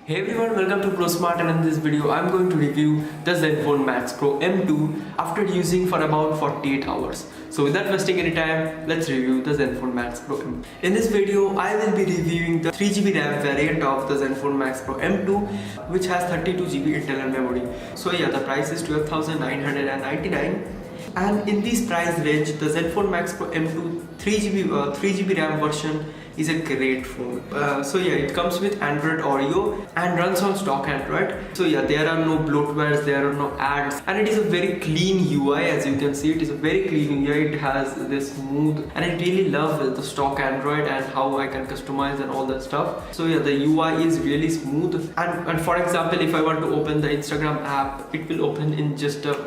Hey everyone, welcome to ProSmart, and in this video I'm going to review the ZenFone Max Pro M2 after using for about 48 hours. So without wasting any time, let's review the ZenFone Max Pro M2. In this video, I will be reviewing the 3GB RAM variant of the ZenFone Max Pro M2, which has 32GB internal memory. So yeah, the price is 12,999. And in this price range, the ZenFone Max Pro M2 3GB RAM version is a great phone. So yeah, it comes with Android Oreo and runs on stock Android. So yeah, there are no bloatwares, there are no ads, and it is a very clean UI. As you can see, it is a very clean UI. It has this smooth, and I really love the stock Android and how I can customize and all that stuff. So yeah, the UI is really smooth. And for example, if I want to open the Instagram app, it will open in just a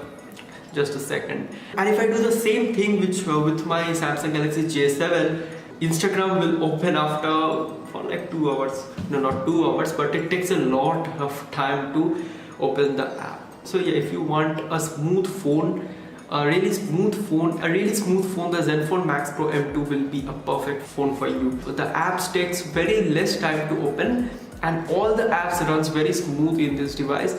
second. And if I do the same thing with my Samsung Galaxy J7, Instagram will open for like 2 hours. No, not 2 hours, but it takes a lot of time to open the app. So yeah, if you want a smooth phone, a really smooth phone, the ZenFone Max Pro M2 will be a perfect phone for you. So the apps takes very less time to open, and all the apps runs very smooth in this device.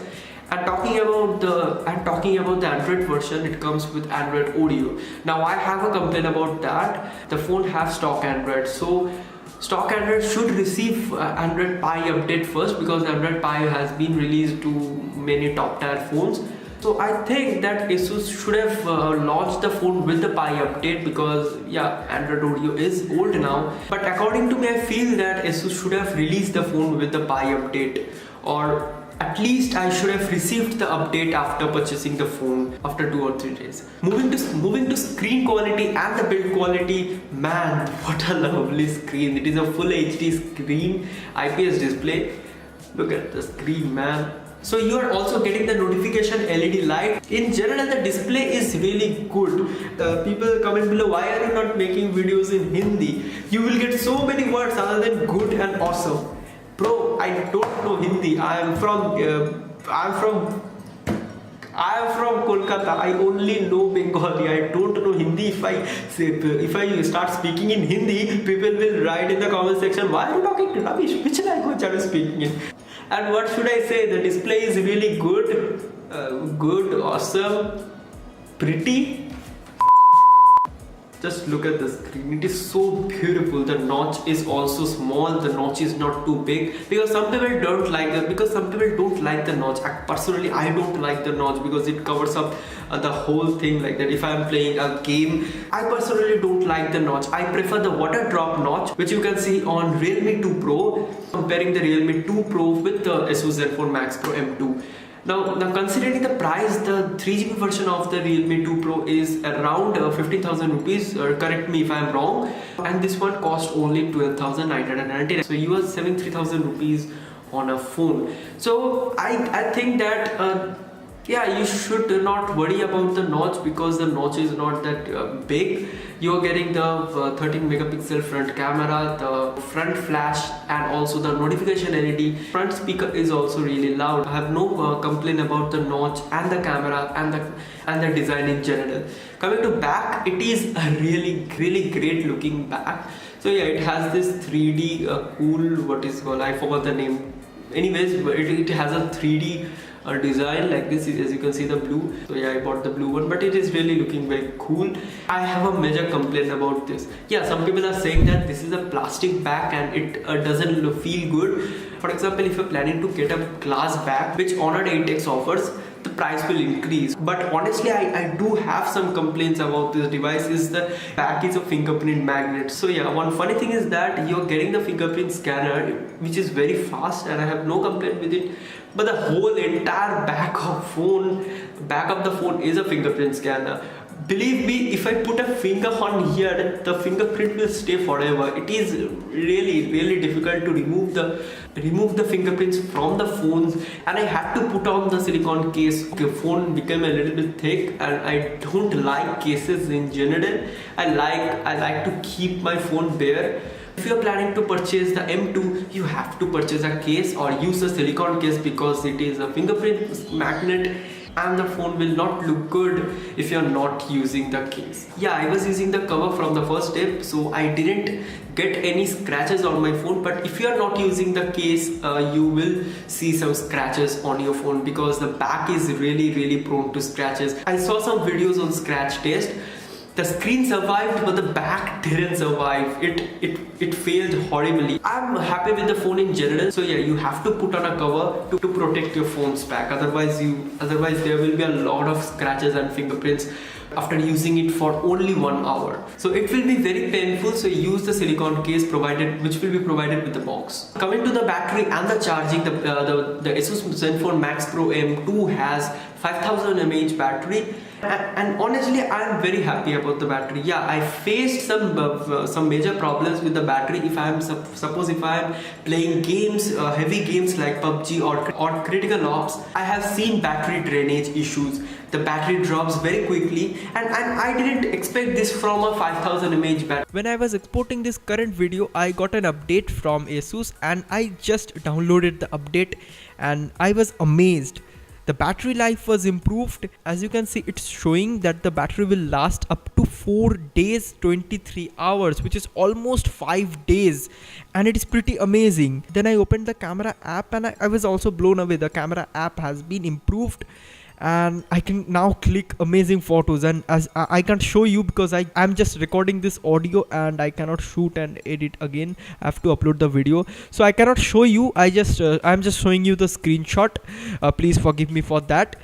And talking about the Android version, it comes with Android Oreo. Now I have a complaint about that. The phone has stock Android, so stock Android should receive Android Pie update first, because Android Pie has been released to many top tier phones. So I think that ASUS should have launched the phone with the Pie update, because yeah, Android Oreo is old now. But according to me, I feel that ASUS should have released the phone with the Pie update, or at least I should have received the update after purchasing the phone after 2 or 3 days. Moving to screen quality and the build quality, man, what a lovely screen. It is a full HD screen, IPS display. Look at the screen, man. So you are also getting the notification LED light. In general, the display is really good. People comment below, why are you not making videos in Hindi? You will get so many words other than good and awesome. Bro, I don't know Hindi. I am from Kolkata. I only know Bengali. I don't know Hindi. If I start speaking in Hindi, people will write in the comment section, why are you talking rubbish? Which language are you speaking in? And what should I say? The display is really good, awesome, pretty. Just look at the screen. It is so beautiful. The notch is also small. The notch is not too big, because some people don't like it. Because some people don't like the notch. Personally, I don't like the notch because it covers up the whole thing like that. If I'm playing a game, I personally don't like the notch. I prefer the water drop notch, which you can see on Realme 2 Pro. Comparing the Realme 2 Pro with the ASUS Zenfone Max Pro M2. Now considering the price, the 3GB version of the Realme 2 Pro is around 15,000 rupees, correct me if I am wrong, and this one cost only 12,999. So you are saving 3,000 rupees on a phone. So I think that yeah, you should not worry about the notch, because the notch is not that big. You're getting the 13 megapixel front camera, the front flash, and also the notification LED. Front speaker is also really loud. I have no complaint about the notch and the camera and the design in general. Coming to back, it is a really great looking back. So yeah, it has this 3D cool, what is called, I forgot the name. Anyways, it has a 3D design like this, as you can see the blue. So yeah, I bought the blue one, but it is really looking very cool. I have a major complaint about this. Yeah, some people are saying that this is a plastic back and it doesn't feel good. For example, if you're planning to get a glass back, which Honor 8X offers, the price will increase. But honestly, I do have some complaints about this device. Is the back is a fingerprint magnet. So yeah, one funny thing is that you're getting the fingerprint scanner, which is very fast, and I have no complaint with it. But the whole entire back of the phone is a fingerprint scanner. Believe me, if I put a finger on here, the fingerprint will stay forever. It is really difficult to remove the fingerprints from the phones, and I had to put on the silicone case. The phone became a little bit thick, and I don't like cases in general. I like to keep my phone bare. If you are planning to purchase the M2, you have to purchase a case or use a silicone case, because it is a fingerprint magnet and the phone will not look good if you're not using the case. Yeah, I was using the cover from the first step, so I didn't get any scratches on my phone, but if you are not using the case, you will see some scratches on your phone because the back is really prone to scratches. I saw some videos on scratch test. The screen survived, but the back didn't survive. It failed horribly. I'm happy with the phone in general. So yeah, you have to put on a cover to protect your phone's back. Otherwise there will be a lot of scratches and fingerprints after using it for only 1 hour. So it will be very painful. So use the silicone case which will be provided with the box. Coming to the battery and the charging, the ASUS Zenfone Max Pro M2 has 5000 mAh battery. And honestly, I am very happy about the battery. Yeah, I faced some major problems with the battery. If I am playing games, heavy games like PUBG or critical ops, I have seen battery drainage issues. The battery drops very quickly, and I didn't expect this from a 5000 mAh battery. When I was exporting this current video, I got an update from ASUS and I just downloaded the update and I was amazed. The battery life was improved. As you can see, it's showing that the battery will last up to 4 days 23 hours, which is almost 5 days, and it is pretty amazing. Then I opened the camera app and I was also blown away. The camera app has been improved and I can now click amazing photos, and as I can't show you because I'm just recording this audio and I cannot shoot and edit again. I have to upload the video, so I cannot show you. I'm just showing you the screenshot. Please forgive me for that.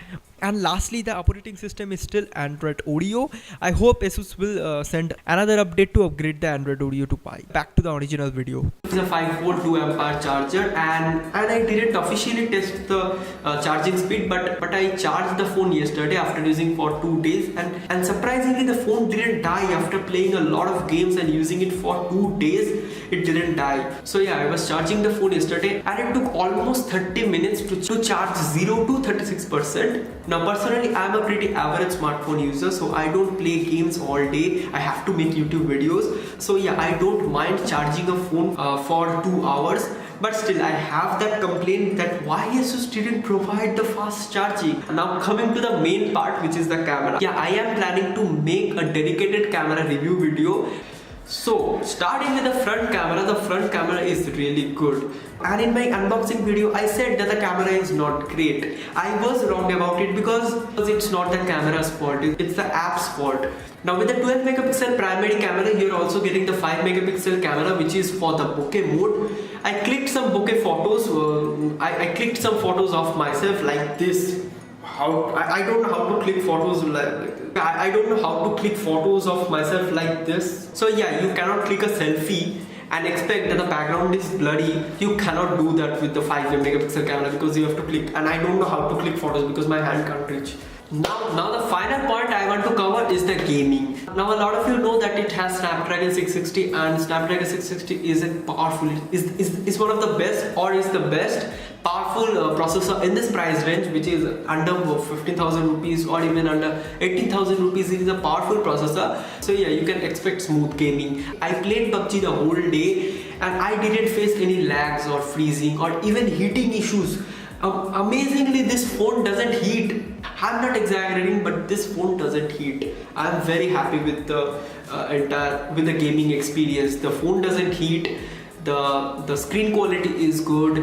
And lastly, the operating system is still Android Oreo. I hope ASUS will send another update to upgrade the Android Oreo to Pie. Back to the original video. It's a 5-volt 2 Ah charger, and I didn't officially test the charging speed, but I charged the phone yesterday after using for 2 days, and surprisingly the phone didn't die after playing a lot of games and using it for 2 days. It didn't die. So yeah, I was charging the phone yesterday and it took almost 30 minutes to charge 0 to 36%. Now personally, I'm a pretty average smartphone user, so I don't play games all day. I have to make YouTube videos. So yeah, I don't mind charging a phone for 2 hours. But still, I have that complaint that why ASUS didn't provide the fast charging. Now coming to the main part, which is the camera. Yeah, I am planning to make a dedicated camera review video. So starting with the front camera is really good. And in my unboxing video, I said that the camera is not great. I was wrong about it because it's not the camera's fault, it's the app's fault. Now with the 12 megapixel primary camera, you're also getting the 5 megapixel camera, which is for the bokeh mode. I clicked some bokeh photos. I clicked some photos of myself like this. I don't know how to click photos I don't know how to click photos of myself like this. So yeah, you cannot click a selfie and expect that the background is blurry. You cannot do that with the 5 megapixel camera because you have to click, and I don't know how to click photos because my hand can't reach. Now the final point I want to cover is the gaming. Now a lot of you know that it has Snapdragon 660, and Snapdragon 660 is a powerful, is one of the best or is the best powerful processor in this price range, which is under 15,000 rupees or even under 18,000 rupees. It is a powerful processor. So yeah, you can expect smooth gaming. I played PUBG the whole day and I didn't face any lags or freezing or even heating issues. Amazingly, this phone doesn't heat. I'm not exaggerating, but this phone doesn't heat. I'm very happy with the gaming experience. The phone doesn't heat. The screen quality is good.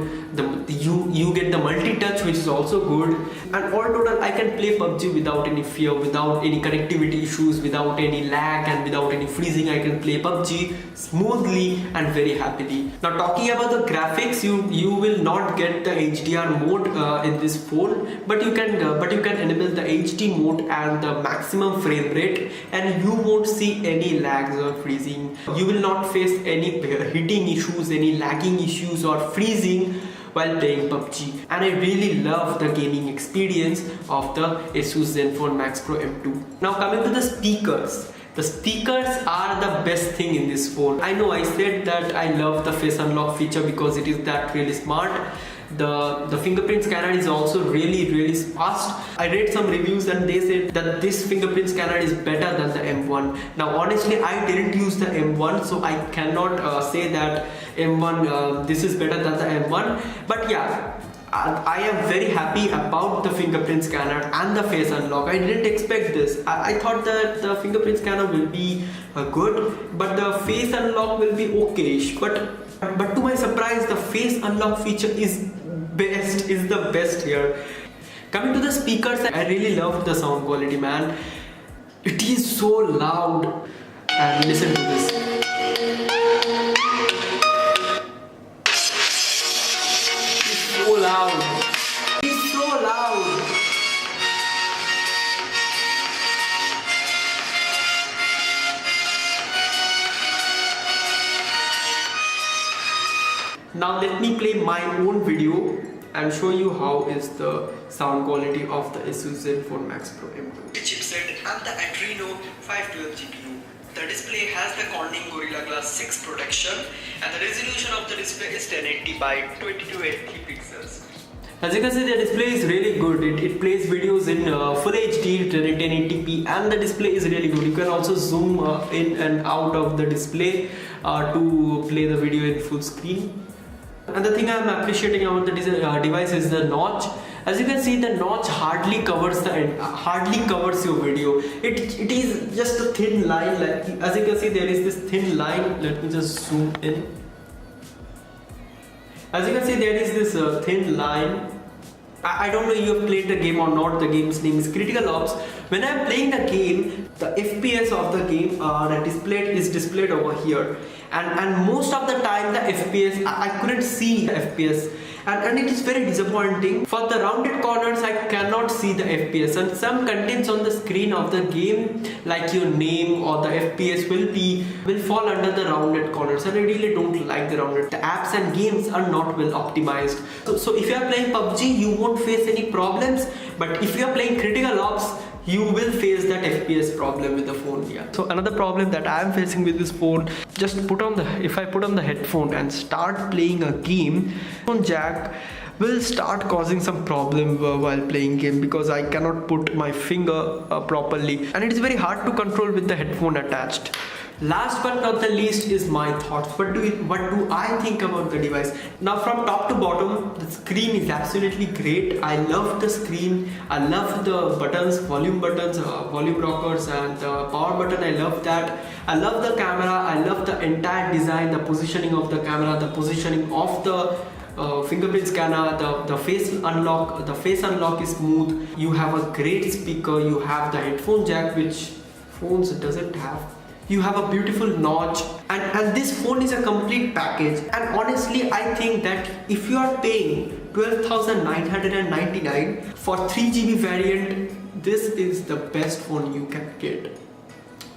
You get the multi-touch, which is also good. And all total, I can play PUBG without any fear, without any connectivity issues, without any lag, and without any freezing. I can play PUBG smoothly and very happily. Now talking about the graphics, you will not get the HDR mode in this phone, but you can enable the HD mode and the maximum frame rate, and you won't see any lags or freezing. You will not face any heating issues, any lagging issues or freezing while playing PUBG. And I really love the gaming experience of the ASUS Zenfone Max Pro M2. Now coming to the speakers. The speakers are the best thing in this phone. I know I said that I love the face unlock feature because it is that really smart. The fingerprint scanner is also really fast. I read some reviews and they said that this fingerprint scanner is better than the M1. Now honestly, I didn't use the M1, so I cannot say that M1 this is better than the M1. But yeah, I am very happy about the fingerprint scanner and the face unlock. I didn't expect this. I thought that the fingerprint scanner will be good, but the face unlock will be okayish. But to my surprise, the face unlock feature is the best here. Coming to the speakers, I really loved the sound quality, man. It is so loud. And listen to this. It's so loud. It's so loud. Now let me play my own video and show you how is the sound quality of the ASUS Zenfone Max Pro M2 chipset and the Adreno 512 GPU. The display has the Corning Gorilla Glass 6 protection and the resolution of the display is 1080 by 2280 pixels. As you can see, the display is really good. It plays videos in full HD 1080p and the display is really good. You can also zoom in and out of the display to play the video in full screen. And the thing I am appreciating about the device is the notch. As you can see, the notch hardly covers your video. It is just a thin line. Like, as you can see, there is this thin line. Let me just zoom in. As you can see, there is this thin line. I don't know if you have played the game or not. The game's name is Critical Ops. When I am playing the game, the FPS of the game is displayed over here. And most of the time the FPS, I couldn't see the FPS. And it is very disappointing. For the rounded corners, I cannot see the FPS, and some contents on the screen of the game, like your name or the FPS, will fall under the rounded corners, and I really don't like the rounded. The apps and games are not well optimized. So if you are playing PUBG, you won't face any problems, but if you are playing Critical Ops, you will face that FPS problem with the phone. Yeah. So another problem that I am facing with this phone, just if I put on the headphone and start playing a game, phone jack will start causing some problem while playing game, because I cannot put my finger properly, and it is very hard to control with the headphone attached. Last but not the least is my thoughts. What do I think about the device? Now, from top to bottom, the screen is absolutely great. I love the screen. I love the buttons, volume rockers, and the power button. I love that. I love the camera. I love the entire design, the positioning of the camera, the positioning of the fingerprint scanner, the face unlock. The face unlock is smooth. You have a great speaker. You have the headphone jack, which phones doesn't have. You have a beautiful notch, and this phone is a complete package. And honestly, I think that if you are paying 12,999 for 3GB variant, this is the best phone you can get.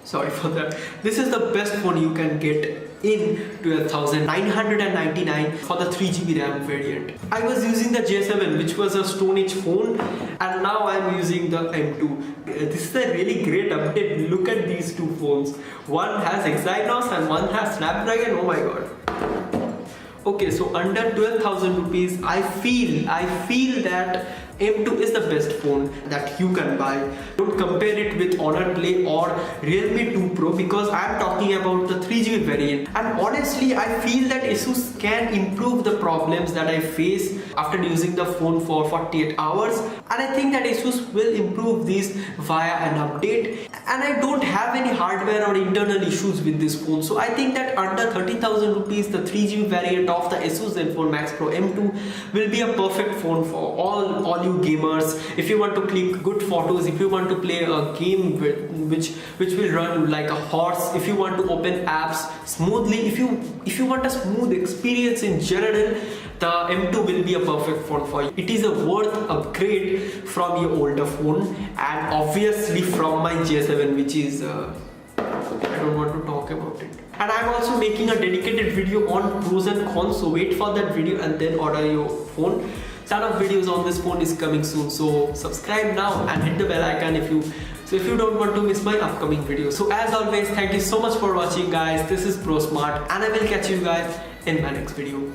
Sorry for that. This is the best phone you can get in 12,999 for the 3GB RAM variant. I was using the J7, which was a Stone Age phone, and now I'm using the M2. This is a really great update. Look at these two phones. One has Exynos and one has Snapdragon. Oh my god. Okay, so under 12,000 rupees, I feel that M2 is the best phone that you can buy. Don't compare it with Honor Play or Realme 2 Pro, because I'm talking about the 3GB variant. And honestly, I feel that ASUS can improve the problems that I face after using the phone for 48 hours. And I think that ASUS will improve these via an update. And I don't have any hardware or internal issues with this phone. So I think that under 30,000 rupees, the 3GB variant of the ASUS Zenfone Max Pro M2 will be a perfect phone for all you gamers. If you want to click good photos, if you want to play a game which will run like a horse, if you want to open apps smoothly, if you want a smooth experience in general, the M2 will be a perfect phone for you. It is a worth upgrade from your older phone, and obviously from my J7, which is I don't want to talk about it. And I'm also making a dedicated video on pros and cons, so wait for that video and then order your phone. Ton of videos on this phone is coming soon, so subscribe now and hit the bell icon if you don't want to miss my upcoming video. So as always, thank you so much for watching, guys. This is Pro Smart, and I will catch you guys in my next video.